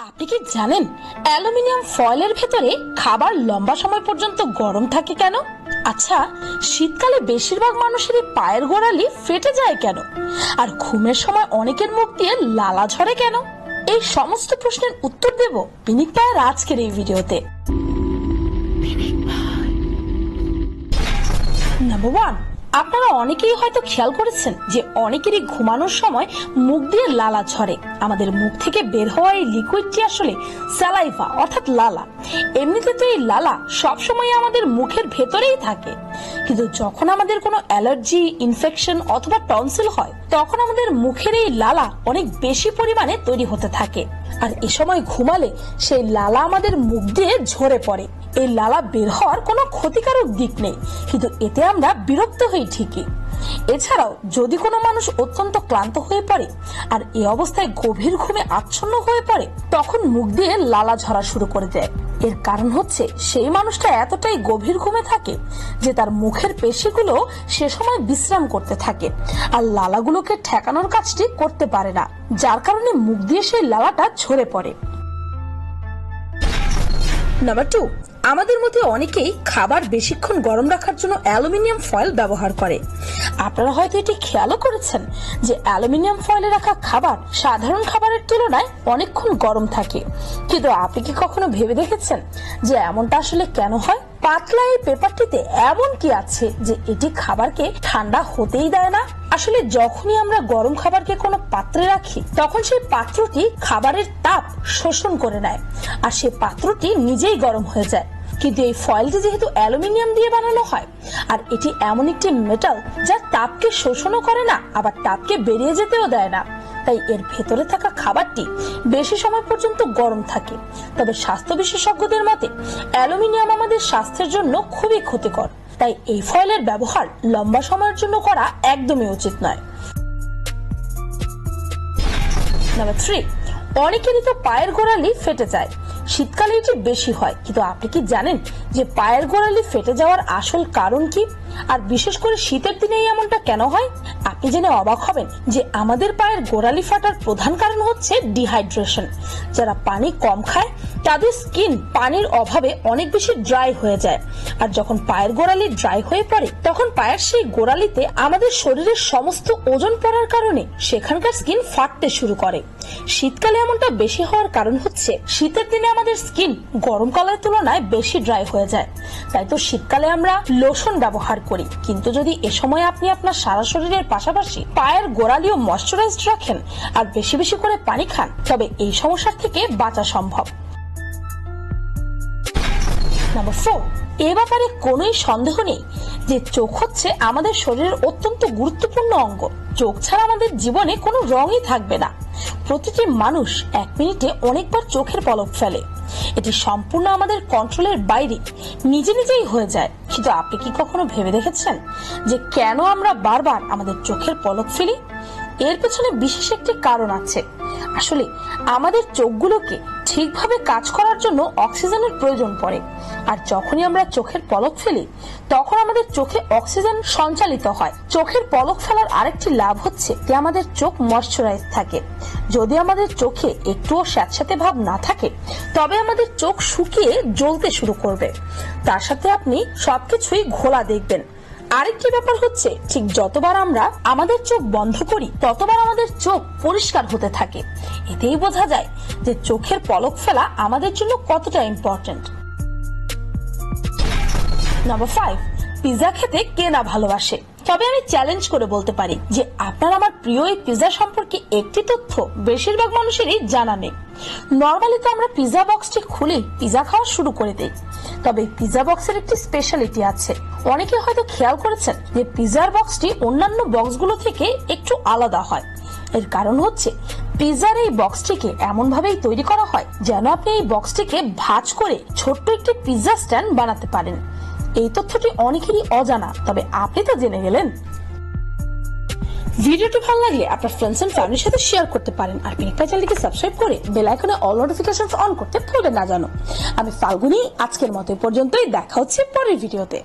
আপনি কি জানেন অ্যালুমিনিয়াম ফয়েলের ভেতরে খাবার লম্বা সময় পর্যন্ত গরম থাকে কেন? আচ্ছা, শীতকালে বেশিরভাগ মানুষেরই পায়ের গোড়ালি ফেটে যায় কেন? আর ঘুমের সময় অনেকের মুখ দিয়ে লালা ঝরে কেন? এই সমস্ত প্রশ্নের উত্তর দেব পিনিক পায়ের আজকের এই ভিডিওতে। নাম্বার 1, আপনারা অনেকেই হয়তো খেয়াল করেছেন যে অনেকেরই ঘুমানোর সময় মুখ দিয়ে লালা ঝরে। আমাদের মুখ থেকে বের হওয়া এই লিকুইডটি আসলে স্যালাইভা অর্থাৎ লালা। এমনিতে তো এই লালা সবসময় আমাদের মুখের ভেতরেই থাকে, কিন্তু যখন আমাদের কোনো অ্যালার্জি, ইনফেকশন অথবা টনসিল হয় তখন আমাদের মুখের এই লালা অনেক বেশি পরিমাণে তৈরি হতে থাকে। আর এ সময় ঘুমালে সেই লালা আমাদের মুখ দিয়ে ঝরে পড়ে। এই লালা বের হওয়ার কোনো ক্ষতিকারক দিক নেই, কিন্তু এতে আমরা বিরক্ত হই ঠিকই। এছাড়াও যদি কোনো মানুষ অত্যন্ত ক্লান্ত হয়ে পড়ে আর এই অবস্থায় গভীর ঘুমে আচ্ছন্ন হয়ে পড়ে তখন মুখ দিয়ে লালা ঝরা শুরু করে দেয়। এর কারণ হচ্ছে সেই মানুষটা এতটাই গভীর ঘুমে থাকে যে তার মুখের পেশিগুলো সে সময় বিশ্রাম করতে থাকে আর লালাগুলোকে ঠেকানোর কাজটি করতে পারে না, যার কারণে মুখ দিয়ে সেই লালাটা ঝরে পড়ে। নাম্বার 2, আমাদের মধ্যে অনেকেই খাবার বেশিক্ষণ গরম রাখার জন্য অ্যালুমিনিয়াম ফয়েল ব্যবহার করে। আপনারা হয়তো এটি খেয়ালও করেছেন যে অ্যালুমিনিয়াম ফয়েলে রাখা খাবার সাধারণ খাবারের তুলনায় অনেকক্ষণ গরম থাকে, কিন্তু আপনি কি কখনো ভেবে দেখেছেন যে এমনটা আসলে কেন হয়? পাতলা এই পেপারটিতে এমন কি আছে যে এটি খাবারকে ঠান্ডা হতেই দেয় না? আসলে যখনই আমরা গরম খাবারকে কোনো পাত্রে রাখি তখন সেই পাত্রটি খাবারের তাপ শোষণ করে নেয় আর সেই পাত্রটি নিজেই গরম হয়ে যায়। কিন্তু এই ফয়েলটি যেহেতু অ্যালুমিনিয়াম দিয়ে বানানো হয় আর এটি এমন একটি মেটাল যা তাপকে শোষণও করে না আবার তাপকে বেরিয়ে যেতেও দেয় না, তাই এর ভেতরে থাকা খাবারটি বেশি সময় পর্যন্ত গরম থাকে। তবে স্বাস্থ্য বিশেষজ্ঞদের মতে অ্যালুমিনিয়াম আমাদের স্বাস্থ্যের জন্য খুবই ক্ষতিকর, তাই এই ফয়েলের ব্যবহার লম্বা সময়ের জন্য করা একদমই উচিত নয়। নাম্বার 3, অনেকেরই তো পায়ের গোড়ালি ফেটে যায়। শীতকালে এটি বেশি হয়, কিন্তু আপনি কি জানেন যে পায়ের গোড়ালি ফেটে যাওয়ার আসল কারণ কি? আর বিশেষ করে শীতের দিনে এমনটা কেন হয়? আপনি জেনে অবাক হবেন যে আমাদের পায়ের গোড়ালি ফাটার প্রধান কারণ হচ্ছে ডিহাইড্রেশন। যারা পানি কম খায় তাদের স্কিন পানির অভাবে অনেক বেশি ড্রাই হয়ে যায়, আর যখন পায়ের গোড়ালি ড্রাই হয়ে পড়ে তখন পায়ের সেই গোড়ালিতে আমাদের শরীরের সমস্ত ওজন পড়ার কারণে সেখানকার স্কিন ফাটতে শুরু করে। শীতকালে এমনটা বেশি হওয়ার কারণ হচ্ছে শীতের দিনে আমাদের স্কিন গরমকালের তুলনায় বেশি ড্রাই হয়ে যায়, তাই তো শীতকালে আমরা লোশন ব্যবহার করি। কিন্তু যদি এ সময় আপনি আপনার সারা শরীরের পাশাপাশি পায়ের গোড়ালিও ময়শ্চারাইজড রাখেন আর বেশি বেশি করে পানি খান তবে এই সমস্যার থেকে বাঁচা সম্ভব। নাম্বার 4, এ ব্যাপারে কোনোই সন্দেহ নেই যে চোখ হচ্ছে আমাদের শরীরের অত্যন্ত গুরুত্বপূর্ণ অঙ্গ। চোখ ছাড়া আমাদের জীবনে কোনো রঙই থাকবে না। প্রতিটি মানুষ 1 মিনিটে অনেকবার চোখের পলক ফেলে। এটি সম্পূর্ণ আমাদের কন্ট্রোলের বাইরে নিজে নিজেই হয়ে যায়, কিন্তু আপনি কি কখনো ভেবে দেখেছেন যে কেন আমরা বারবার আমাদের চোখের পলক ফেলি? এর পেছনে বিশেষ একটি কারণ আছে। আসলে আমাদের চোখগুলোকে ঠিকভাবে কাজ করার জন্য অক্সিজেনের প্রয়োজন পড়ে, আর যখনই আমরা চোখের পলক ফেলি তখন আমাদের চোখে অক্সিজেন সঞ্চালিত হয়। চোখের পলক ফেলার আরেকটি লাভ হচ্ছে যে আমাদের চোখ ময়শ্চারাইজ থাকে। যদি আমাদের চোখে একটুও স্যাঁতস্যাঁতে ভাব না থাকে তবে আমাদের চোখ শুকিয়ে জ্বলতে শুরু করবে, তার সাথে আপনি সবকিছুই ঘোলা দেখবেন। আরেকটি ব্যাপার হচ্ছে ঠিক যতবার আমরা আমাদের চোখ বন্ধ করি ততবার আমাদের চোখ পরিষ্কার হতে থাকে। এতেই বোঝা যায় যে চোখের পলক ফেলা আমাদের জন্য কতটা ইম্পর্টেন্ট। নাম্বার 5, পিৎজা খেতে কে না ভালোবাসে? তবে আমি চ্যালেঞ্জ করে বলতে পারি যে আপনার আমার প্রিয় এই পিৎজা সম্পর্কে একটি তথ্য বেশিরভাগ মানুষেরই জানা নেই। নর্মালি তো আমরা পিৎজা বক্সটি খুলে পিৎজা খাওয়া শুরু করে দেই, তবে পিৎজা বক্সের একটি স্পেশালিটি আছে। অনেকে হয়তো খেয়াল করেছেন যে পিৎজার বক্সটি অন্যান্য বক্সগুলো থেকে একটু আলাদা হয়। এর কারণ হচ্ছে পিৎজার এই বক্সটিকে এমন ভাবেই তৈরি করা হয় যেন আপনি এই বক্সটিকে ভাঁজ করে ছোট্ট একটি পিৎজা স্ট্যান্ড বানাতে পারেন। এই তথ্যটি অনেকেরই অজানা, তবে আপনি তো জেনে গেলেন। ভিডিওটি ভালো লাগলে আপনার ফ্রেন্ডস এন্ড ফ্যামিলির সাথে শেয়ার করতে পারেন, আর পিনিক পাই চ্যানেলটিকে সাবস্ক্রাইব করে বেল আইকনে অল নোটিফিকেশনস অন করতে ভুলবেন না যেন। আমি ফাল্গুনি, আজকের মতো পর্যন্তই। দেখা হচ্ছে পরের ভিডিওতে।